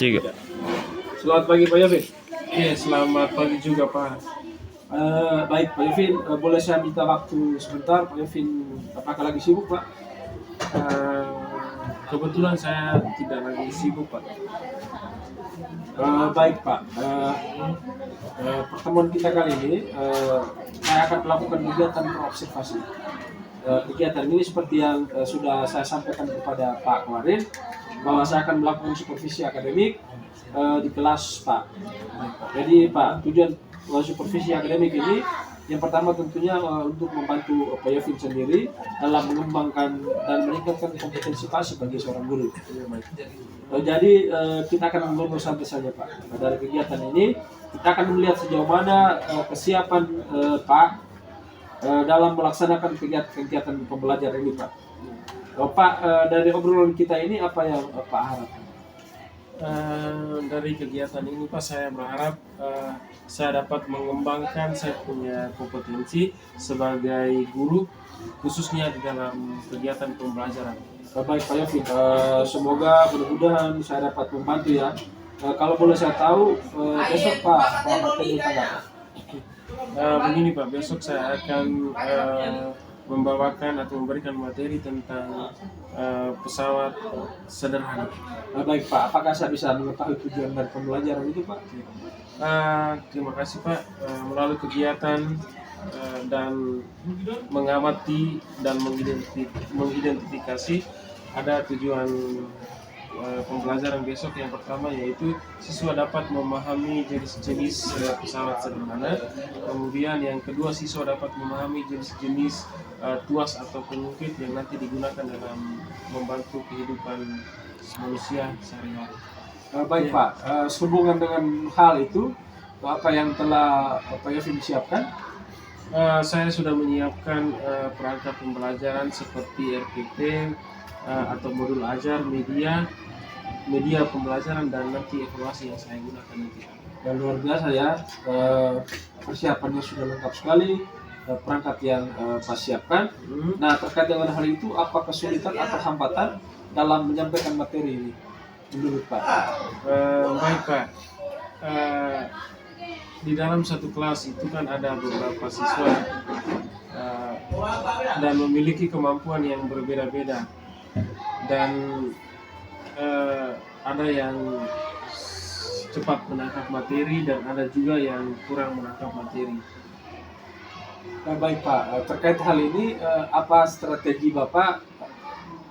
Tiga. Selamat pagi Pak Yovin. Iya, selamat pagi juga Pak. Baik Pak Yovin, boleh saya minta waktu sebentar Pak Yovin, apakah lagi sibuk Pak? Eh, Kebetulan saya tidak lagi sibuk Pak. Baik Pak, pertemuan kita kali ini saya akan melakukan kegiatan observasi. Kegiatan ini seperti yang sudah saya sampaikan kepada Pak kemarin, bahwa saya akan melakukan supervisi akademik di kelas Pak. Jadi Pak, tujuan supervisi akademik ini yang pertama tentunya untuk membantu Pak Yovin sendiri dalam mengembangkan dan meningkatkan kompetensi Pak sebagai seorang guru. Jadi kita akan ngobrol santai saja Pak. Dari kegiatan ini kita akan melihat sejauh mana kesiapan Pak dalam melaksanakan kegiatan pembelajaran ini Pak. Pak, dari obrolan kita ini apa yang Pak harapkan? Dari kegiatan ini Pak, saya berharap saya dapat mengembangkan saya punya kompetensi sebagai guru, khususnya di dalam kegiatan pembelajaran. Baik Pak Yovin, semoga mudah-mudahan saya dapat membantu ya. Kalau boleh saya tahu, besok Pak materi tentang apa? Begini Pak, besok saya akan membawakan atau memberikan materi tentang pesawat sederhana. Baik Pak, apakah saya bisa mengetahui tujuan dari pembelajaran itu Pak? Terima kasih Pak. Melalui kegiatan dan mengamati dan mengidentifikasi ada tujuan pembelajaran besok. Yang pertama yaitu siswa dapat memahami jenis-jenis pesawat sederhana. Kemudian yang kedua, siswa dapat memahami jenis-jenis tuas atau pengungkit yang nanti digunakan dalam membantu kehidupan manusia sehari-hari. Baik Pak, sehubungan dengan hal itu, apa yang telah Pak Yovin siapkan? Saya sudah menyiapkan perangkat pembelajaran seperti RPT atau modul ajar, media pembelajaran, dan nanti evaluasi yang saya gunakan nanti. Dan luar biasa ya, persiapannya sudah lengkap sekali, perangkat yang Pak siapkan. Nah, terkait dengan hal itu, apa kesulitan atau hambatan dalam menyampaikan materi ini menurut Pak? Baik Pak, di dalam satu kelas itu kan ada beberapa siswa dan memiliki kemampuan yang berbeda-beda, dan ada yang cepat menangkap materi dan ada juga yang kurang menangkap materi. Baik Pak, terkait hal ini, apa strategi Bapak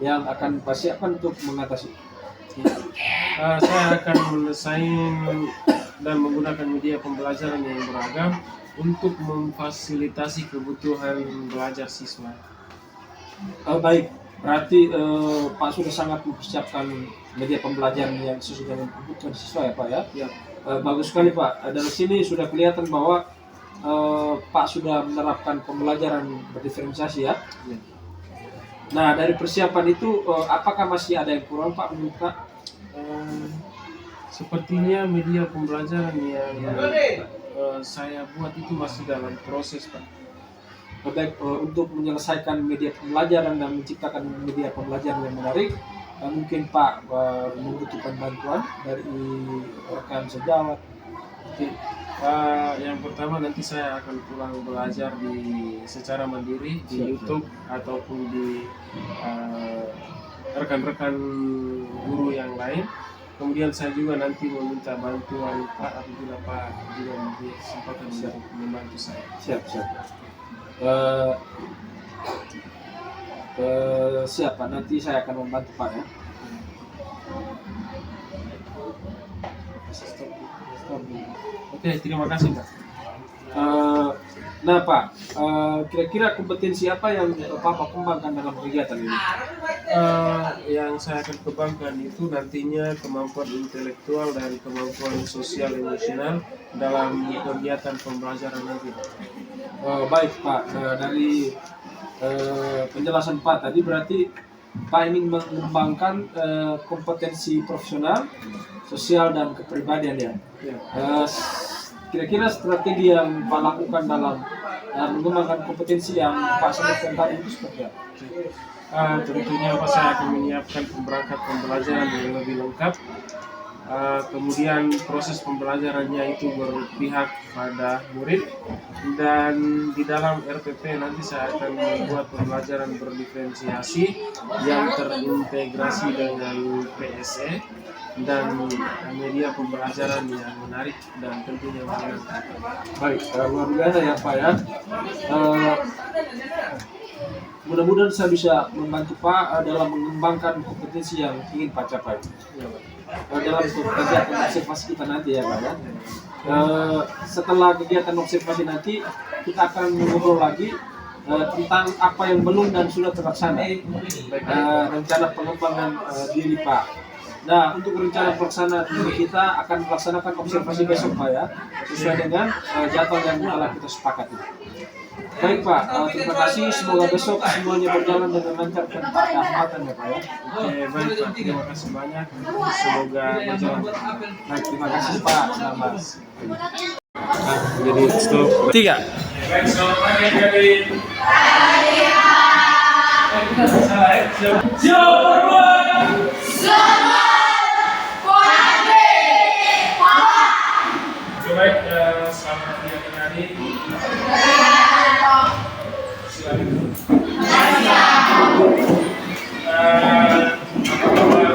yang akan Pak siapkan untuk mengatasi? Saya akan mendesain dan menggunakan media pembelajaran yang beragam untuk memfasilitasi kebutuhan belajar siswa. Baik, berarti Pak sudah sangat mempersiapkan media pembelajaran yang sesuai dengan kebutuhan siswa ya Pak ya? Ya. Bagus sekali Pak. Dari sini sudah kelihatan bahwa Pak sudah menerapkan pembelajaran berdiferensiasi ya. Ya. Nah, dari persiapan itu apakah masih ada yang kurang Pak menurut Pak? Sepertinya media pembelajaran yang saya buat itu masih dalam proses Pak. Baik, untuk menyelesaikan media pembelajaran dan menciptakan media pembelajaran yang menarik, mungkin Pak membutuhkan bantuan dari rekan sejawat. Yang pertama, nanti saya akan pulang belajar secara mandiri di YouTube ataupun di rekan-rekan guru yang lain. Kemudian saya juga nanti meminta bantuan Pak apabila Pak juga memiliki kesempatan untuk membantu saya. Siap. Siap Pak, nanti saya akan membantu Pak ya. Oke, terima kasih Pak. Nah Pak, kira-kira kompetensi apa yang Bapak kembangkan dalam kegiatan ini? Yang saya akan kembangkan itu nantinya kemampuan intelektual dan kemampuan sosial emosional dalam kegiatan pembelajaran nanti. Baik Pak, dari penjelasan Pak tadi berarti Pak ingin mengembangkan kompetensi profesional, sosial, dan kepribadian ya. Kira-kira strategi yang Pak lakukan dalam mengembangkan kompetensi yang Pak sebutkan tadi itu seperti apa? Tentunya Pak, saya akan menyiapkan perangkat pembelajaran yang lebih lengkap, kemudian proses pembelajarannya itu berpihak pada murid, dan di dalam RPP nanti saya akan membuat pembelajaran berdiferensiasi yang terintegrasi dengan PSE dan media pembelajaran yang menarik dan tentunya menyenangkan. Baik, luar biasa ya Pak ya. Mudah-mudahan saya bisa membantu Pak dalam mengembangkan kompetensi yang ingin Pak capai. Dalam kegiatan observasi kita nanti ya Pak ya. Setelah kegiatan observasi nanti kita akan ngobrol lagi tentang apa yang belum dan sudah terlaksana. Rencana pengembangan diri Pak. Nah, untuk rencana pelaksanaan diri kita akan melaksanakan observasi besok Pak ya, sesuai dengan jadwal yang telah kita sepakati. Baik Pak, terima kasih. Semoga besok semuanya berjalan dengan lancar dan tak ada hambatan ya Pak ya. Oke, baik Pak, terima kasih banyak. Semoga berjalan. Baik, terima kasih Pak. Selamat. Jadi stop. 3. Baik, selamat pagi adik-adik. Kita salah ya. Baik, selamat pagi adik-adik. Silakan. Apa kabar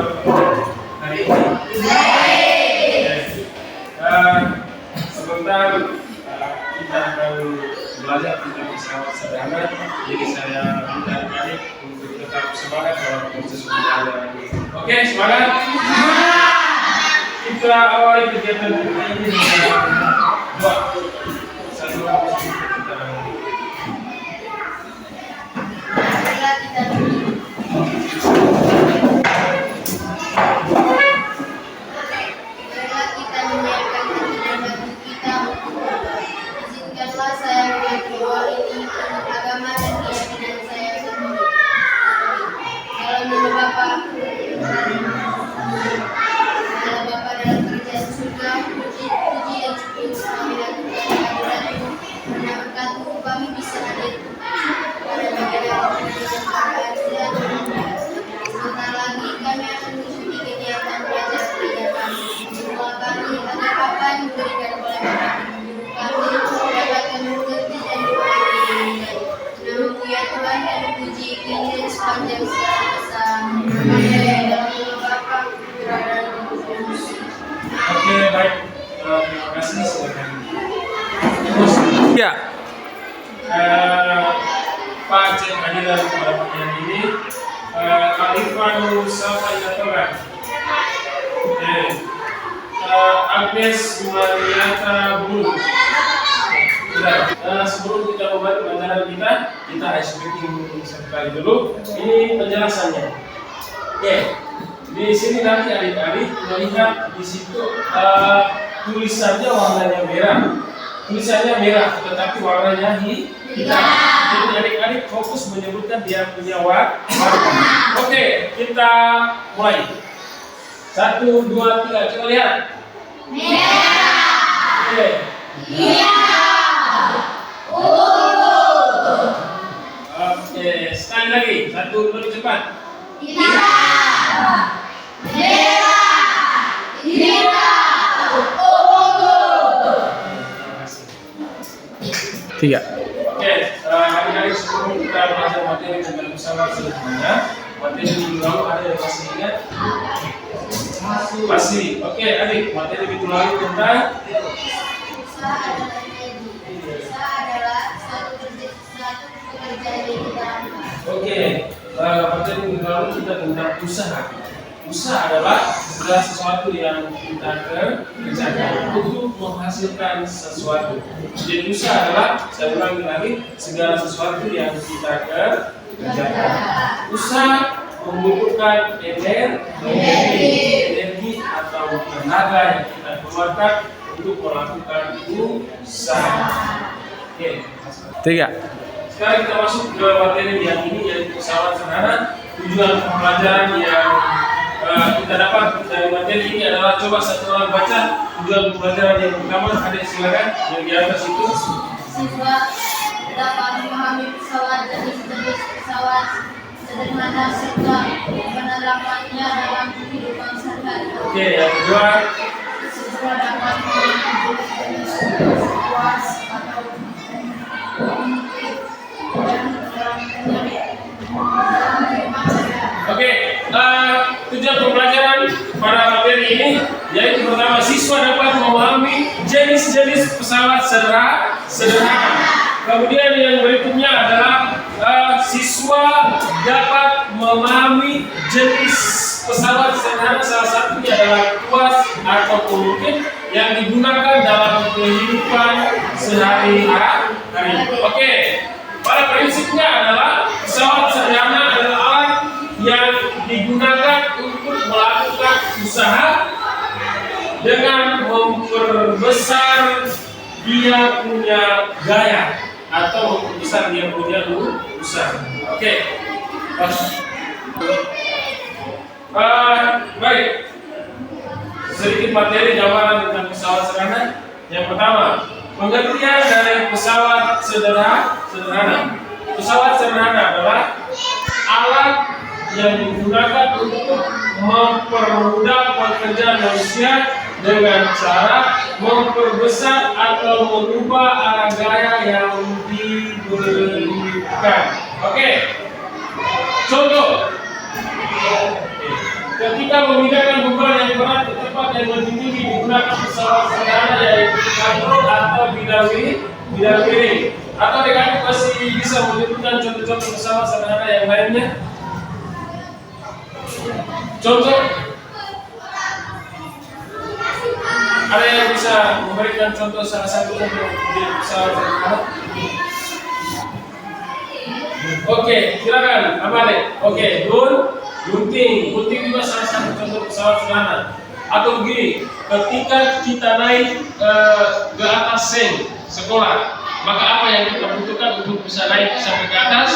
hari ini? Sebentar kita akan belajar tentang pesawat sederhana. Jadi saya minta adik-adik untuk tetap semangat dalam proses pembelajaran ini. Oke, semangat. Kita awali kegiatan kita ini dengan doa. Satu kita izinkanlah saya memiliki doa ini untuk agama dan keyakinan saya sendiri. Dalam nama Bapa dalam kerajaan surga, puji dan syukur kami lakukan kehadiratmu, karena berkat-Mu kami bisa hadir pada bagian keadaan. Sebentar lagi kami akan mengikuti kegiatan belajar kegiatan. Doa kami agar apa yang diberikan oleh Bapa kami dapat kami mengerti dan dipahami. Namamu ya Tuhan yang dipuji kini dan sepanjang segala masa. Amin. Dalam nama Bapa, Putra dan Roh Kudus. Oke, baik. Terima kasih. Silakan. Ya. Pak Cek hadiran pada pagi ini. Alifanu Safa Yatoran. Oke. Agnes Mariata Bulu. Sebelum kita memulai pelajaran kita speaking sekali dulu. Ini penjelasannya. Oke. Di sini nanti adik-adik melihat di situ tulisannya warnanya merah. Tulisannya merah, tetapi warnanya hitam. Jadi adik-adik fokus menyebutkan dia punya warna. Oke, kita mulai. 1, 2, 3, coba lihat. Merah. Oke. Oke, sekali lagi. 1, 2, cepat. Tiga. Oke, hari-hari sebelum kita belajar materi tentang pesawat sederhana, materi minggu lalu ada yang masih ingat? Masih. Oke, adik, materi minggu lalu tentang Usaha adalah suatu pekerjaan yang ditambah. Oke, materi minggu lalu kita tentang usaha. Usaha adalah segala sesuatu yang kita kerjakan untuk menghasilkan sesuatu. Jadi usaha adalah, saya ulangi lagi, segala sesuatu yang kita kerjakan. Usaha membutuhkan energi atau tenaga yang kita keluarkan untuk melakukan usaha. Oke. 3. Sekarang kita masuk ke materi yang ini, yaitu pesawat sederhana. Tujuan pembelajaran yang kita dapat dari materi ini adalah, coba satu orang baca tujuan pembelajaran yang pertama. Ada silakan yang di atas itu. Siswa dapat memahami pesawat dan jenis pesawat sederhana serta penerapannya dalam kehidupan sehari-hari. Oke, yang kedua. Siswa dapat mengikuti jenis puas atau Oke, tujuan pembelajaran pada materi ini yaitu pertama, siswa dapat memahami jenis-jenis pesawat sederhana. Kemudian yang berikutnya adalah siswa dapat memahami jenis pesawat sederhana, salah satunya adalah tuas atau pemungkit yang digunakan dalam kehidupan sehari-hari. Oke, pada prinsipnya adalah pesawat sederhana adalah alat yang digunakan untuk melakukan usaha dengan memperbesar dia punya gaya atau memperbesar dia punya usaha. Oke. Baik. Sedikit materi gambaran tentang pesawat sederhana. Yang pertama, pengertian dari pesawat sederhana. Pesawat sederhana adalah alat yang digunakan untuk mempermudah pekerjaan manusia dengan cara memperbesar atau mengubah arah gaya yang diberikan. Oke. Contoh, ketika memindahkan beban yang berat ke tempat yang lebih tinggi digunakan pesawat sederhana yaitu kontrol atau bidang miring. Atau adik-adik masih bisa menyebutkan contoh-contoh pesawat sederhana yang lainnya? Contoh, ada yang bisa memberikan contoh salah satu untuk pesawat sederhana? Oke, silakan, Amale. Oke, gunting juga salah satu contoh pesawat sederhana. Atau begini, ketika kita naik ke atas seng sekolah, maka apa yang kita butuhkan untuk bisa naik sampai ke atas?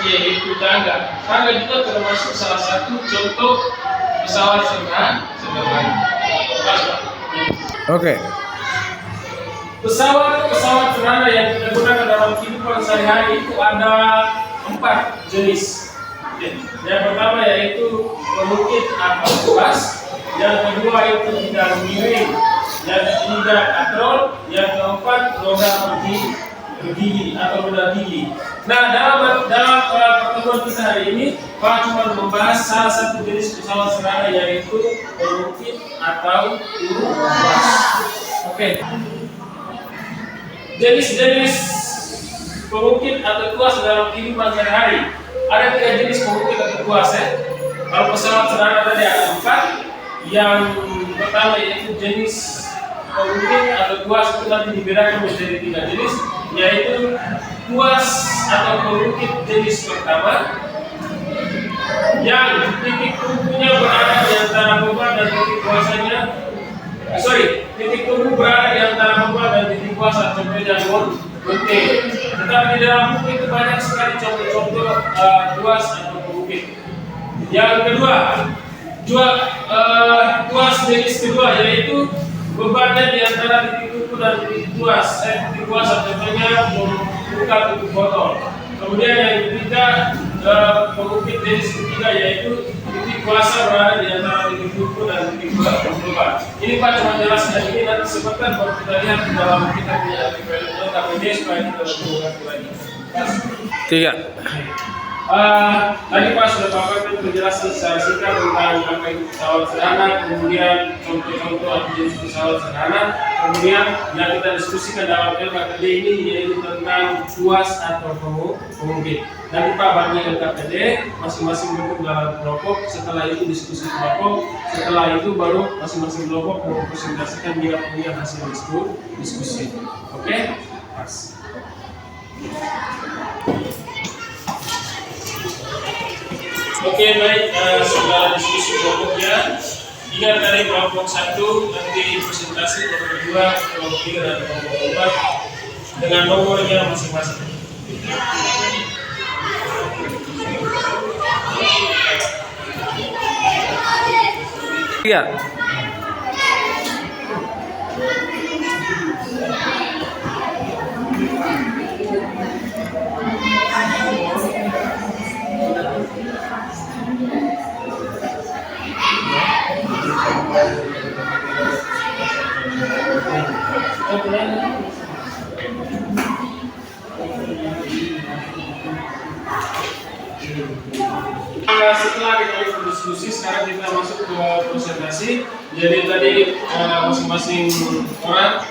Yaitu tangga. Tangga juga termasuk salah satu contoh pesawat sederhana. Oke. Pesawat sederhana yang kita gunakan dalam kehidupan sehari-hari itu ada 4 jenis. Yang pertama yaitu pemungkit atau tuas, yang kedua itu bidang miring, yang ketiga katrol, yang keempat roda bergigi atau roda gigi. Nah, dalam pertemuan kita hari ini, Pak cuma membahas salah satu jenis pesawat sederhana yaitu pemungkit atau tuas. Oke. Jenis-jenis pemungkit atau tuas dalam kehidupan sehari-hari. Ada 3 jenis pemungkit atau tuas ya. Kalau pesawat sederhana tadi ada 4. Yang pertama yaitu jenis pemungkit atau tuas itu nanti dibedakan menjadi 3 jenis, yaitu tuas atau pemungkit jenis pertama yang titik tumpunya berada di antara beban dan titik kuasanya. Titik tumpu berada di antara beban dan titik kuasa, contohnya gunting. Tetapi di dalam buku itu banyak sekali contoh-contoh tuas atau pemungkit. Yang kedua, tuas jenis kedua yaitu bebannya di antara titik tumpu dan titik tuas. Titik kuasa contohnya membuka tutup botol. Kemudian yang ketiga, pemungkit jenis ketiga yaitu titik kuasa berada di antara titik tumpu dan titik beban. Ini Pak cuma jelaskan ini, nanti sebentar baru kita lihat di dalam kita punya artikel KPD supaya kita lebih mengerti lagi. 3. Tadi Pak sudah paparkan penjelasan secara singkat tentang apa itu pesawat sederhana, kemudian contoh-contoh atau jenis pesawat sederhana, kemudian yang kita diskusikan dalam LKPD ini yaitu tentang tuas atau pemungkit. Nanti Pak bagi LKPD masing-masing bentuk dalam kelompok. Setelah itu diskusi kelompok, setelah itu baru masing-masing kelompok mempresentasikan dia punya hasil diskusi. Oke? Pas. Oke, baik, sudah diskusi kelompoknya. Ingat dari kelompok 1 nanti presentasi kelompok 2, kelompok 3 dan kelompok 4 dengan nomornya masing-masing. Iya. Setelah kita berdiskusi, sekarang kita masuk ke presentasi. Jadi tadi masing-masing orang,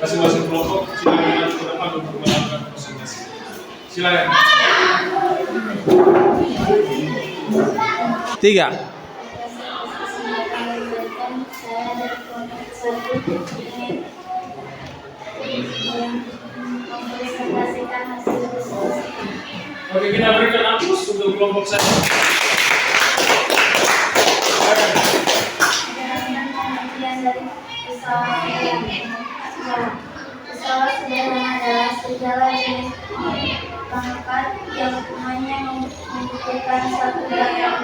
masing-masing kelompok silakan ke depan untuk melakukan presentasi. Silakan. 3. Oke, kita berikan aplaus untuk kelompok saya. Pesawat sederhana adalah segala jenis perangkat yang hanya membutuhkan satu gaya.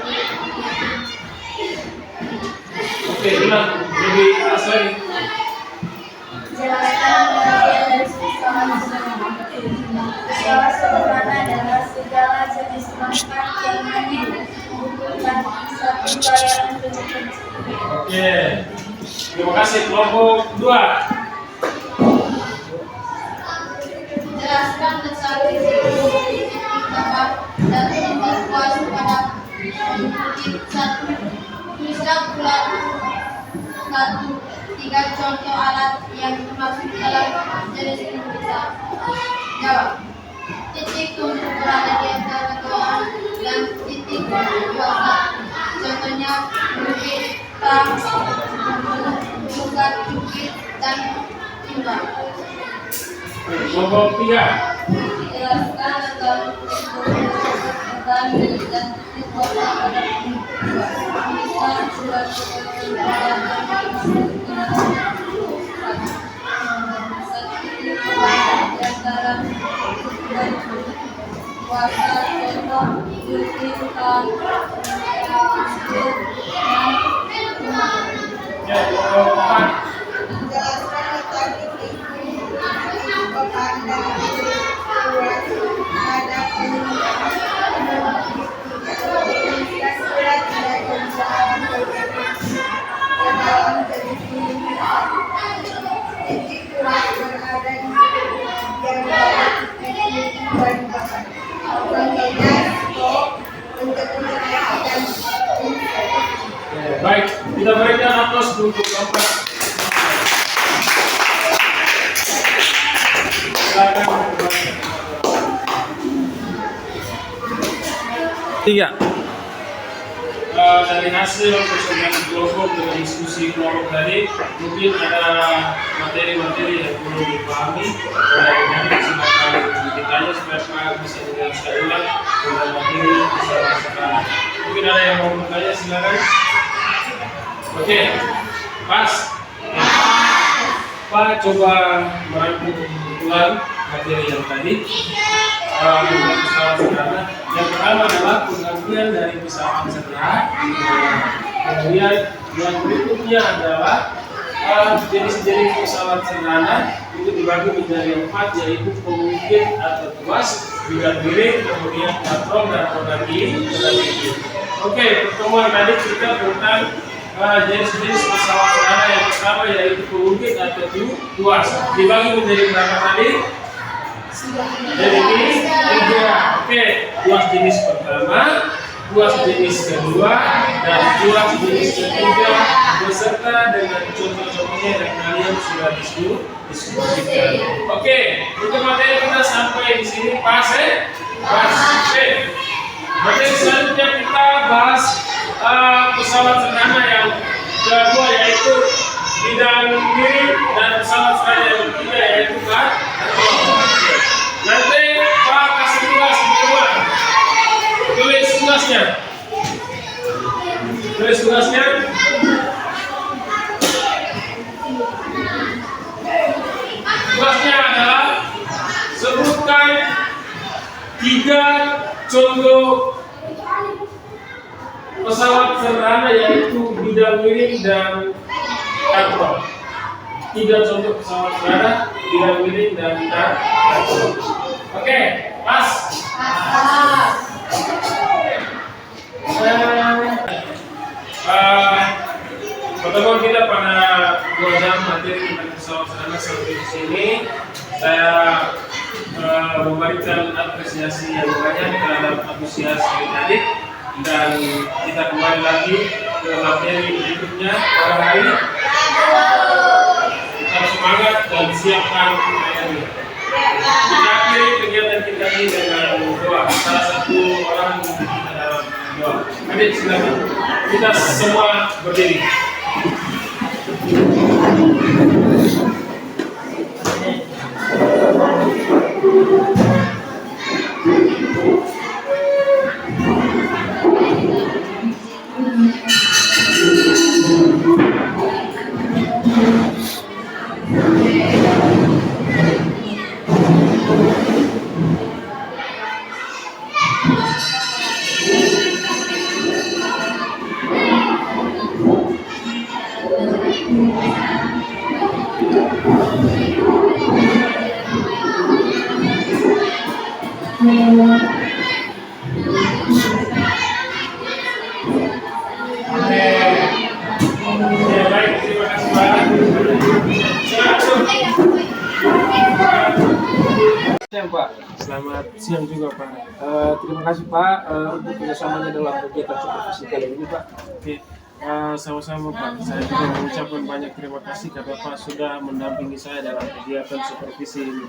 Oke, ulang lebih keras lagi. Jelaskan pengertian dari pesawat sederhana. Pesawat sederhana adalah segala jenis perangkat yang hanya membutuhkan satu gaya untuk bekerja. Oke, terima kasih. Kelompok 2. Jelaskan tentang titik dapat dan titik puas pada titik satu. Tuliskan pula satu tiga contoh alat yang termasuk dalam jenis ini bisa jawab. Titik tumbuh berada di antara dua dan titik puasa. Contohnya bukit, tang, bukan bukit dan timah. Kelompok 3. Jelaskan tentang dan titik kota pada tulisan surat antara kuasa contoh diutilkan Ya, kelompok 4. jelaskan tentang titik kota dan ada surat tidak dalam jenis titik kuat berada di bagian bawah bahan bakar. Contohnya stok untuk menjelaskan Baik, kita berikan aplaus untuk kelompok. Silakan. 3. Dari hasil presentasi kelompok dengan diskusi kelompok tadi, mungkin ada materi-materi yang perlu dipahami. Oleh karena silakan ditanya supaya Pak bisa menjelaskan ulang tentang materi bisa sekarang. Mungkin ada yang mau bertanya, silakan. Oke, Pas. Pak coba merangkum ulang materi yang tadi. Tentang pesawat sederhana. Yang pertama adalah pengertian dari pesawat sederhana. Kemudian yang berikutnya adalah jenis-jenis pesawat sederhana itu dibagi menjadi 4, yaitu pengungkit atau tuas, bidang miring, kemudian patron dan roda tinggi. Oke, pertemuan tadi cerita tentang jenis-jenis pesawat sederhana. Yang pertama yaitu pengungkit atau tuas, dibagi menjadi berapa tadi? Jadi ini 3. Oke, tuas jenis pertama, tuas jenis kedua, dan tuas jenis ketiga beserta dengan contoh-contohnya yang kalian sudah diskusikan. Oke, untuk materi kita sampai di sini pas ya? Pas. Oke. Materi selanjutnya kita bahas pesawat sederhana yang kedua yaitu bidang miring, dan pesawat sederhana yang ketiga yaitu nanti Pak kasih tugas di rumah. Tulis tugasnya. Tulis tugasnya. Tugasnya adalah sebutkan 3 contoh pesawat sederhana yaitu bidang miring dan patron. 3 contoh pesawat sederhana, bidang miring dan patron. Oke, pas. Pertemuan kita pada 2 jam materi tentang pesawat sederhana sampai di sini. Saya memberikan apresiasi yang banyak terhadap antusias adik-adik, dan kita kembali lagi ke materi berikutnya pada hari ini. Kita harus semangat dan siapkan materi. Kita akhiri kegiatan kita ini dengan doa. Salah satu orang memimpin kita dalam doa. Adik, silakan. Kita semua berdiri. Baik, terima kasih Pak. Siang Pak. Selamat siang juga Pak. Terima kasih Pak untuk kerjasamanya dalam kegiatan supervisi kali ini Pak. Oke, sama-sama Pak. Saya juga mengucapkan banyak terima kasih karena Pak sudah mendampingi saya dalam kegiatan supervisi ini.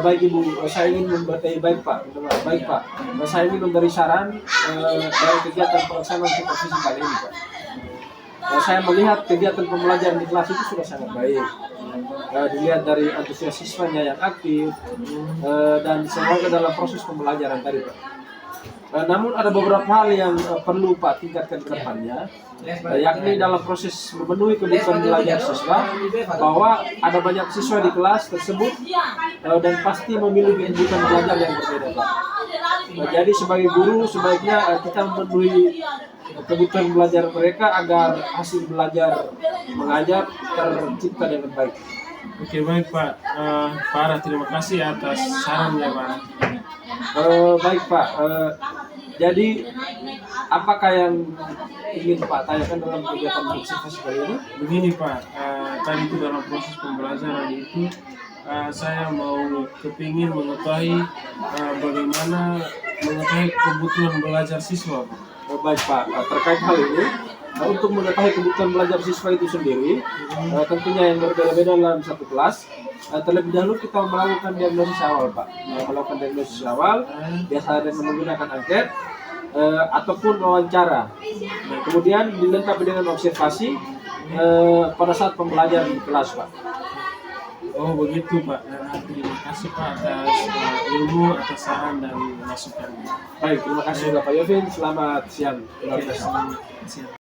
Baik Ibu, saya ingin baik Pak. Baik Pak, saya ingin memberi saran dari kegiatan pelaksanaan supervisi kali ini Pak. Saya melihat kegiatan pembelajaran di kelas itu sudah sangat baik. Dilihat dari antusias siswanya yang aktif dan semoga dalam proses pembelajaran tadi Pak. Namun ada beberapa hal yang perlu Pak tingkatkan ke depannya, yakni dalam proses memenuhi kebutuhan belajar siswa, bahwa ada banyak siswa di kelas tersebut dan pasti memiliki kebutuhan belajar yang berbeda Pak. Jadi sebagai guru sebaiknya kita memenuhi kebutuhan belajar mereka agar hasil belajar mengajar tercipta dengan baik. Oke, baik Pak. Pak Ara, terima kasih atas sarannya Pak. Baik Pak, jadi apakah yang ingin Pak tanyakan dalam kegiatan observasi kali ini? Begini Pak, tadi itu dalam proses pembelajaran itu saya mau kepingin mengetahui bagaimana mengetahui kebutuhan belajar siswa Pak. Baik Pak, terkait hal ini, untuk mengetahui kebutuhan belajar siswa itu sendiri, tentunya yang berbeda-beda dalam satu kelas. Terlebih dahulu kita melakukan diagnosis awal Pak, melakukan diagnosis awal biasa dengan menggunakan angket ataupun wawancara. Nah, kemudian dilengkapi dengan observasi pada saat pembelajaran di kelas Pak. Oh begitu Pak. Terima kasih Pak atas ilmu, atas saran dan masukan. Baik, terima kasih Bapak Yovin. Selamat siang. Selamat siang.